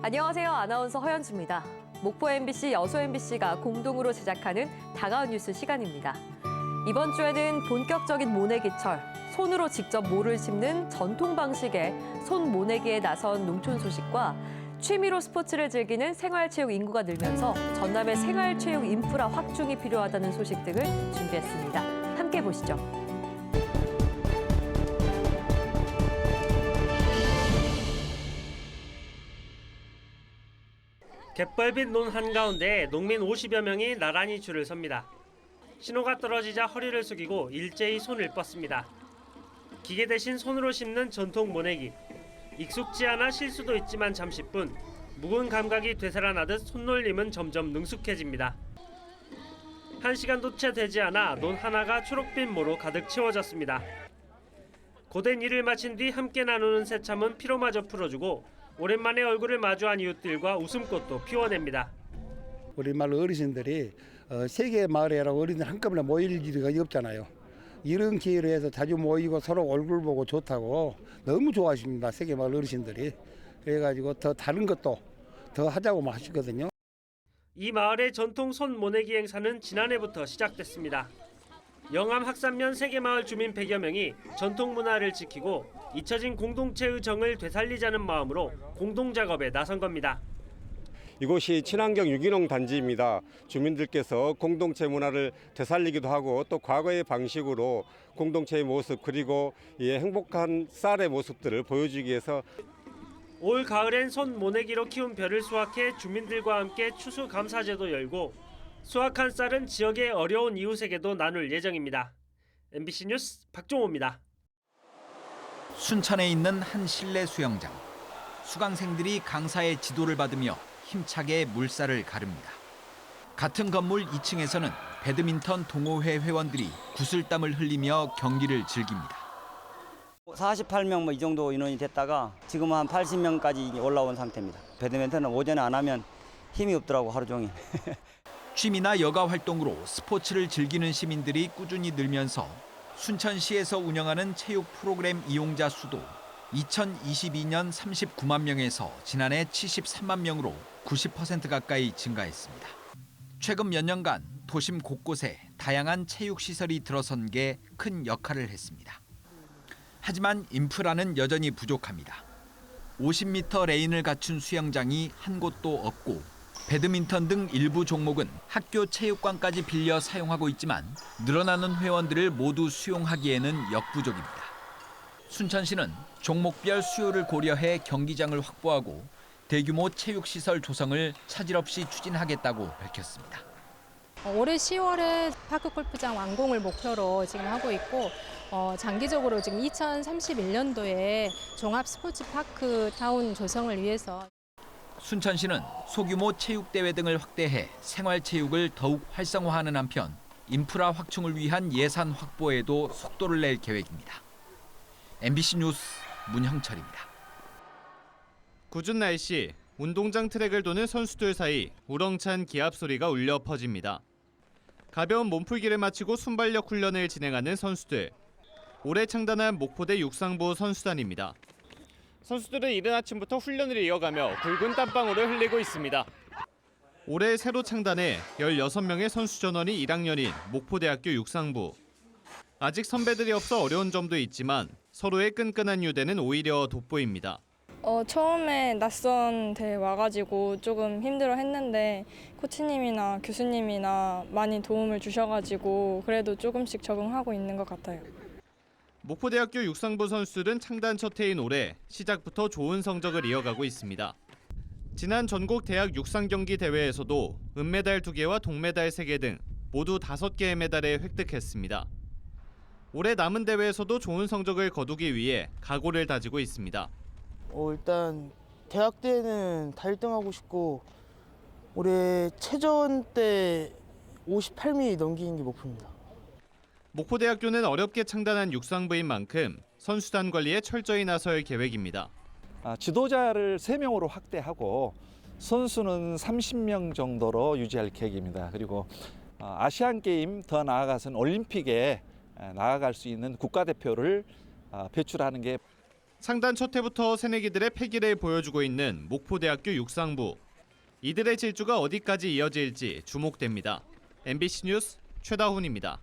안녕하세요. 아나운서 허연주입니다. 목포 MBC, 여수 MBC가 공동으로 제작하는 다가온 뉴스 시간입니다. 이번 주에는 본격적인 모내기철, 손으로 직접 모를 심는 전통 방식의 손 모내기에 나선 농촌 소식과 취미로 스포츠를 즐기는 생활체육 인구가 늘면서 전남의 생활체육 인프라 확충이 필요하다는 소식 등을 준비했습니다. 함께 보시죠. 갯벌빛 논 한가운데 농민 50여 명이 나란히 줄을 섭니다. 신호가 떨어지자 허리를 숙이고 일제히 손을 뻗습니다. 기계 대신 손으로 심는 전통 모내기. 익숙지 않아 실수도 있지만 잠시뿐 묵은 감각이 되살아나듯 손놀림은 점점 능숙해집니다. 1시간도 채 되지 않아 논 하나가 초록빛 모로 가득 채워졌습니다. 고된 일을 마친 뒤 함께 나누는 새참은 피로마저 풀어주고 오랜만에 얼굴을 마주한 이웃들과 웃음꽃도 피워냅니다. 우리 마을 어르신들이 세계 마을이라고 어린이들 한꺼번에 모일 일이 없잖아요. 이런 기회로 해서 자주 모이고 서로 얼굴 보고 좋다고 너무 좋아하십니다. 세계 마을 어르신들이. 그래가지고 더 다른 것도 더 하자고 하시거든요. 이 마을의 전통 손 모내기 행사는 지난해부터 시작됐습니다. 영암 학산면 세계마을 주민 100여 명이 전통 문화를 지키고 잊혀진 공동체의 정을 되살리자는 마음으로 공동작업에 나선 겁니다. 이곳이 친환경 유기농 단지입니다. 주민들께서 공동체 문화를 되살리기도 하고 또 과거의 방식으로 공동체의 모습 그리고 행복한 쌀의 모습들을 보여주기 위해서 올 가을엔 손 모내기로 키운 벼를 수확해 주민들과 함께 추수감사제도 열고 수확한 쌀은 지역의 어려운 이웃에게도 나눌 예정입니다. MBC 뉴스 박종호입니다. 순천에 있는 한 실내 수영장. 수강생들이 강사의 지도를 받으며 힘차게 물살을 가릅니다. 같은 건물 2층에서는 배드민턴 동호회 회원들이 구슬땀을 흘리며 경기를 즐깁니다. 48명 이 정도 인원이 됐다가 지금은 한 80명까지 올라온 상태입니다. 배드민턴은 오전에 안 하면 힘이 없더라고 하루 종일. 취미나 여가 활동으로 스포츠를 즐기는 시민들이 꾸준히 늘면서 순천시에서 운영하는 체육 프로그램 이용자 수도 2022년 39만 명에서 지난해 73만 명으로 90% 가까이 증가했습니다. 최근 몇 년간 도심 곳곳에 다양한 체육시설이 들어선 게 큰 역할을 했습니다. 하지만 인프라는 여전히 부족합니다. 50m 레인을 갖춘 수영장이 한 곳도 없고 배드민턴 등 일부 종목은 학교 체육관까지 빌려 사용하고 있지만 늘어나는 회원들을 모두 수용하기에는 역부족입니다. 순천시는 종목별 수요를 고려해 경기장을 확보하고 대규모 체육시설 조성을 차질 없이 추진하겠다고 밝혔습니다. 올해 10월에 파크 골프장 완공을 목표로 지금 하고 있고 장기적으로 지금 2031년도에 종합 스포츠 파크 타운 조성을 위해서 순천시는 소규모 체육대회 등을 확대해 생활체육을 더욱 활성화하는 한편 인프라 확충을 위한 예산 확보에도 속도를 낼 계획입니다. MBC 뉴스 문형철입니다. 궂은 날씨, 운동장 트랙을 도는 선수들 사이 우렁찬 기합 소리가 울려 퍼집니다. 가벼운 몸풀기를 마치고 순발력 훈련을 진행하는 선수들. 올해 창단한 목포대 육상부 선수단입니다. 선수들은 이른 아침부터 훈련을 이어가며 굵은 땀방울을 흘리고 있습니다. 올해 새로 창단해 16명의 선수 전원이 1학년인 목포대학교 육상부. 아직 선배들이 없어 어려운 점도 있지만 서로의 끈끈한 유대는 오히려 돋보입니다. 처음에 낯선 데 와가지고 조금 힘들어했는데 코치님이나 교수님이나 많이 도움을 주셔가지고 그래도 조금씩 적응하고 있는 것 같아요. 목포대학교 육상부 선수들은 창단 첫 해인 올해 시작부터 좋은 성적을 이어가고 있습니다. 지난 전국 대학 육상 경기 대회에서도 은메달 2개와 동메달 3개 등 모두 5개의 메달을 획득했습니다. 올해 남은 대회에서도 좋은 성적을 거두기 위해 각오를 다지고 있습니다. 일단 대학 때는 다 1등하고 싶고 올해 체전 때 58mm 넘기는 게 목표입니다. 목포대학교는 어렵게 창단한 육상부인 만큼 선수단 관리에 철저히 나설 계획입니다. 지도자를 3명으로 확대하고 선수는 30명 정도로 유지할 계획입니다. 그리고 아시안게임 더 나아가서는 올림픽에 나아갈 수 있는 국가대표를 배출하는 게 창단 첫 해부터 새내기들의 패기를 보여주고 있는 목포대학교 육상부. 이들의 질주가 어디까지 이어질지 주목됩니다. MBC 뉴스 최다훈입니다.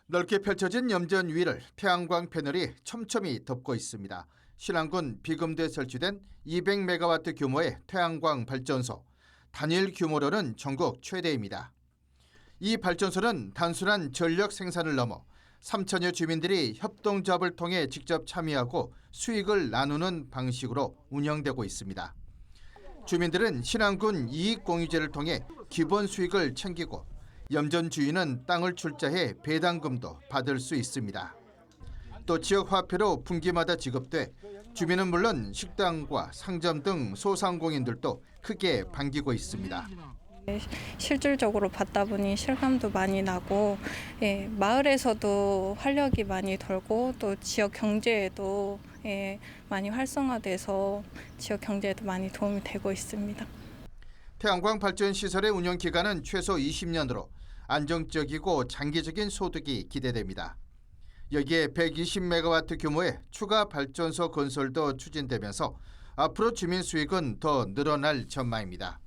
넓게 펼쳐진 염전 위를 태양광 패널이 촘촘히 덮고 있습니다. 신안군 비금대에 설치된 200메가와트 규모의 태양광 발전소. 단일 규모로는 전국 최대입니다. 이 발전소는 단순한 전력 생산을 넘어 3천여 주민들이 협동조합을 통해 직접 참여하고 수익을 나누는 방식으로 운영되고 있습니다. 주민들은 신안군 이익공유제를 통해 기본 수익을 챙기고 염전 주인은 땅을 출자해 배당금도 받을 수 있습니다. 또 지역 화폐로 분기마다 지급돼 주민은 물론 식당과 상점 등 소상공인들도 크게 반기고 있습니다. 실질적으로 받다 보니 실감도 많이 나고 마을에서도 활력이 많이 돌고 또 지역 경제에도 많이 활성화돼서 지역 경제에도 많이 도움이 되고 있습니다. 태양광 발전 시설의 운영 기간은 최소 20년으로 안정적이고 장기적인 소득이 기대됩니다. 여기에 120메가와트 규모의 추가 발전소 건설도 추진되면서 앞으로 주민 수익은 더 늘어날 전망입니다.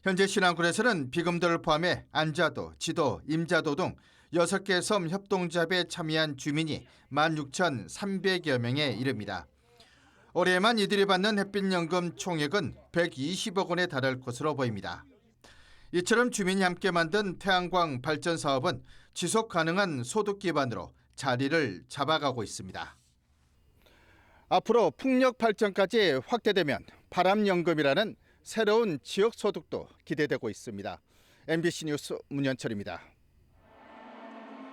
현재 신안군에서는 비금도를 포함해 안자도, 지도, 임자도 등 6개 섬 협동조합에 참여한 주민이 16,300여 명에 이릅니다. 올해만 이들이 받는 햇빛연금 총액은 120억 원에 달할 것으로 보입니다. 이처럼 주민이 함께 만든 태양광 발전 사업은 지속 가능한 소득 기반으로 자리를 잡아가고 있습니다. 앞으로 풍력 발전까지 확대되면 바람연금이라는 새로운 지역 소득도 기대되고 있습니다. MBC 뉴스 문현철입니다.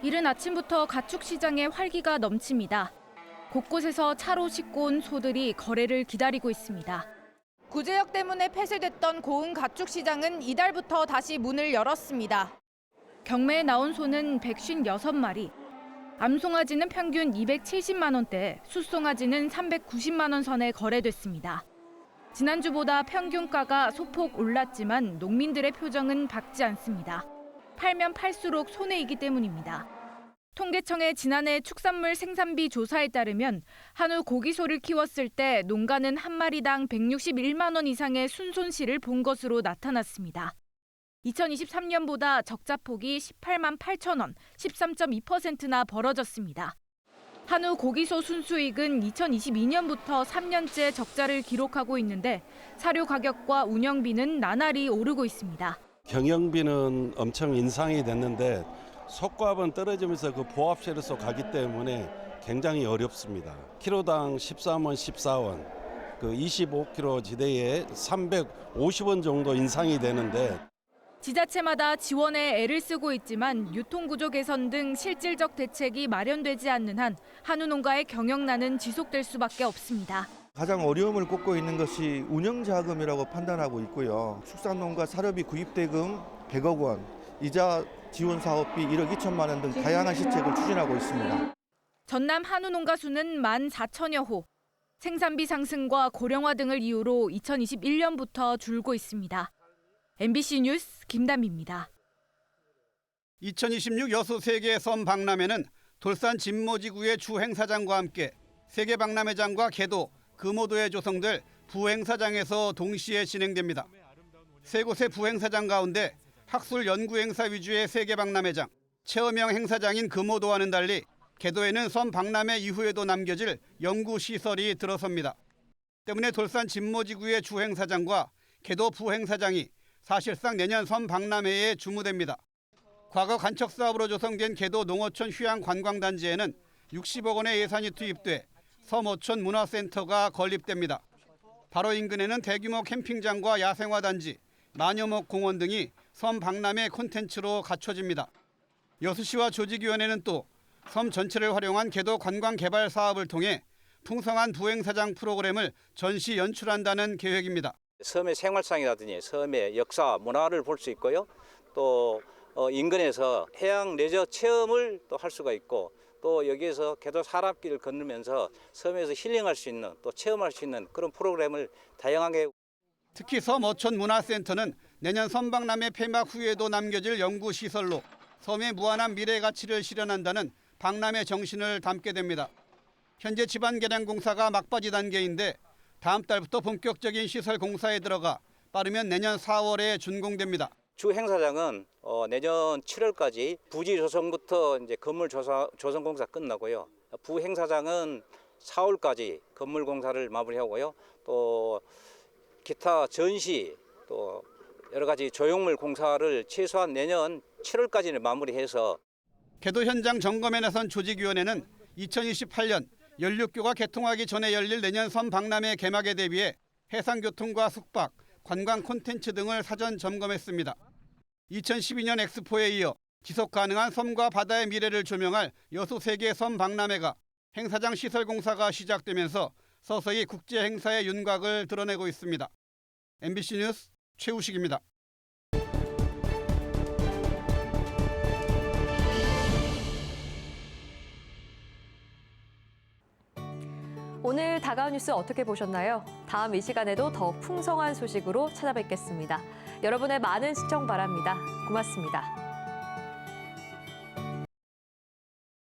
이른 아침부터 가축시장에 활기가 넘칩니다. 곳곳에서 차로 싣고 온 소들이 거래를 기다리고 있습니다. 구제역 때문에 폐쇄됐던 고흥 가축시장은 이달부터 다시 문을 열었습니다. 경매에 나온 소는 156마리. 암송아지는 평균 270만 원대, 숫송아지는 390만 원 선에 거래됐습니다. 지난주보다 평균가가 소폭 올랐지만 농민들의 표정은 밝지 않습니다. 팔면 팔수록 손해이기 때문입니다. 통계청의 지난해 축산물 생산비 조사에 따르면 한우 고기소를 키웠을 때 농가는 한 마리당 161만 원 이상의 순손실을 본 것으로 나타났습니다. 2023년보다 적자폭이 18만 8천 원, 13.2%나 벌어졌습니다. 한우 고기소 순수익은 2022년부터 3년째 적자를 기록하고 있는데 사료 가격과 운영비는 나날이 오르고 있습니다. 경영비는 엄청 인상이 됐는데 속값은 떨어지면서 그 보합세로서 가기 때문에 굉장히 어렵습니다. 키로당 13원, 14원, 그 25kg 지대에 350원 정도 인상이 되는데 지자체마다 지원에 애를 쓰고 있지만 유통구조 개선 등 실질적 대책이 마련되지 않는 한 한우 농가의 경영난은 지속될 수밖에 없습니다. 가장 어려움을 꼽고 있는 것이 운영자금이라고 판단하고 있고요. 축산농가 사료비 구입대금 100억 원, 이자 지원 사업비 1억 2천만 원 등 다양한 시책을 추진하고 있습니다. 전남 한우 농가 수는 14,000여 호. 생산비 상승과 고령화 등을 이유로 2021년부터 줄고 있습니다. MBC 뉴스 김담입니다. 2026 여수 세계섬 박람회는 돌산 진모지구의 주행사장과 함께 세계박람회장과 개도, 금오도에 조성될 부행사장에서 동시에 진행됩니다. 세 곳의 부행사장 가운데 학술 연구 행사 위주의 세계박람회장, 체험형 행사장인 금오도와는 달리 개도에는 섬 박람회 이후에도 남겨질 연구시설이 들어섭니다. 때문에 돌산 진모지구의 주행사장과 개도 부행사장이 사실상 내년 섬 박람회에 주무됩니다. 과거 간척 사업으로 조성된 개도 농어촌 휴양 관광단지에는 60억 원의 예산이 투입돼 섬어촌 문화센터가 건립됩니다. 바로 인근에는 대규모 캠핑장과 야생화단지, 마녀목 공원 등이 섬 박람회 콘텐츠로 갖춰집니다. 여수시와 조직위원회는 또 섬 전체를 활용한 개도 관광 개발 사업을 통해 풍성한 부행사장 프로그램을 전시 연출한다는 계획입니다. 섬의 생활상이라든지 섬의 역사, 문화를 볼 수 있고요. 또 인근에서 해양 레저 체험을 또 할 수가 있고 또 여기에서 개도 산악길을 건너면서 섬에서 힐링할 수 있는 또 체험할 수 있는 그런 프로그램을 다양하게. 특히 섬 어촌 문화센터는 내년 섬박람회 폐막 후에도 남겨질 연구시설로 섬의 무한한 미래 가치를 실현한다는 박람회 정신을 담게 됩니다. 현재 지반 개량 공사가 막바지 단계인데 다음 달부터 본격적인 시설 공사에 들어가 빠르면 내년 4월에 준공됩니다. 주 행사장은 내년 7월까지 부지 조성부터 이제 건물 조성 공사 끝나고요. 부 행사장은 4월까지 건물 공사를 마무리하고요. 또 기타 전시 또 여러 가지 조형물 공사를 최소한 내년 7월까지는 마무리해서 개도 현장 점검에 나선 조직위원회는 2028년 연륙교가 개통하기 전에 열릴 내년 섬 박람회 개막에 대비해 해상교통과 숙박, 관광 콘텐츠 등을 사전 점검했습니다. 2012년 엑스포에 이어 지속 가능한 섬과 바다의 미래를 조명할 여수 세계 섬 박람회가 행사장 시설 공사가 시작되면서 서서히 국제 행사의 윤곽을 드러내고 있습니다. MBC 뉴스 최우식입니다. 오늘 다가온 뉴스 어떻게 보셨나요? 다음 이 시간에도 더 풍성한 소식으로 찾아뵙겠습니다. 여러분의 많은 시청 바랍니다. 고맙습니다.